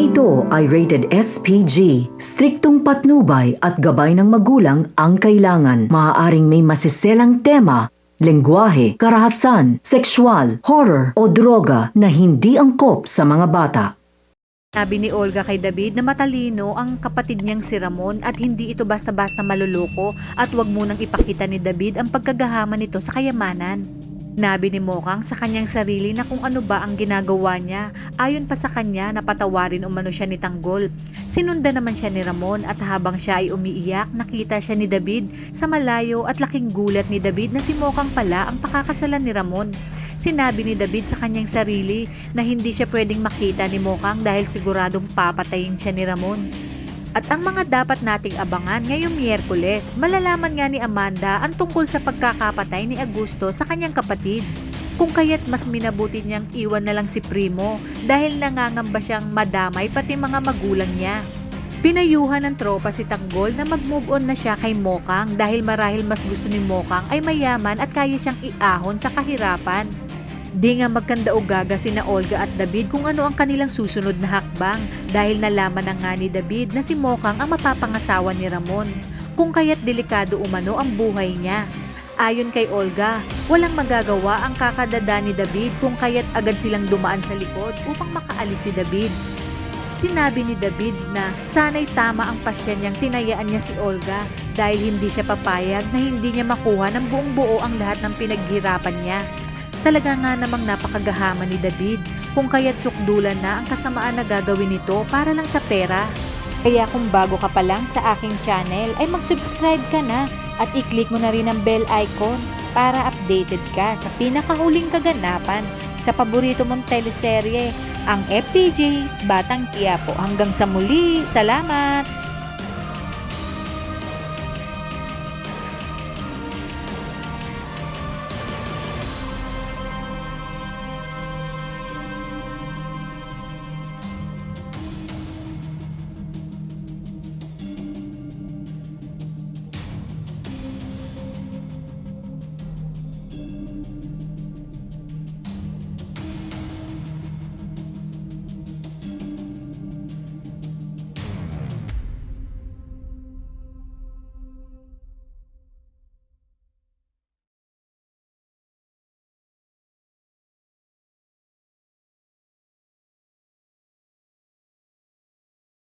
ito ay rated SPG. Striktong patnubay at gabay ng magulang ang kailangan. Maaaring may masiselang tema, lengguwahe, karahasan, sexual, horror o droga na hindi angkop sa mga bata. Sabi ni Olga kay David na matalino ang kapatid niyang si Ramon at hindi ito basta-basta maluloko at wag munang ipakita ni David ang pagkagahaman nito sa kayamanan. Nabi ni Mokang sa kanyang sarili na kung ano ba ang ginagawa niya, ayon pa sa kanya na patawarin umano siya ni Tanggol. Sinundan naman siya ni Ramon at habang siya ay umiiyak, nakita siya ni David sa malayo at laking gulat ni David na si Mokang pala ang pakakasalan ni Ramon. Sinabi ni David sa kanyang sarili na hindi siya pwedeng makita ni Mokang dahil siguradong papatayin siya ni Ramon. At ang mga dapat nating abangan ngayong Miyerkules, malalaman nga ni Amanda ang tungkol sa pagkakapatay ni Augusto sa kanyang kapatid. Kung kaya't mas minabuti niyang iwan na lang si Primo dahil nangangamba siyang madamay pati mga magulang niya. Pinayuhan ng tropa si Tanggol na mag-move on na siya kay Mokang dahil marahil mas gusto ni Mokang ay mayaman at kaya siyang iahon sa kahirapan. Di nga magkandaugaga sina Olga at David kung ano ang kanilang susunod na hakbang dahil nalaman na nga ni David na si Mokang ang mapapangasawa ni Ramon, kung kaya't delikado umano ang buhay niya. Ayon kay Olga, walang magagawa ang kakadada ni David kung kaya't agad silang dumaan sa likod upang makaalis si David. Sinabi ni David na sana'y tama ang pasya niyang tinayaan niya si Olga dahil hindi siya papayag na hindi niya makuha ng buong buo ang lahat ng pinaghirapan niya. Talaga nga namang napakagahaman ni David kung kaya't sukdulan na ang kasamaan na gagawin nito para lang sa pera. Kaya kung bago ka pa lang sa aking channel ay mag-subscribe ka na at i-click mo na rin ang bell icon para updated ka sa pinakahuling kaganapan sa paborito mong teleserye, ang FPJ's Batang Quiapo. Hanggang sa muli, salamat!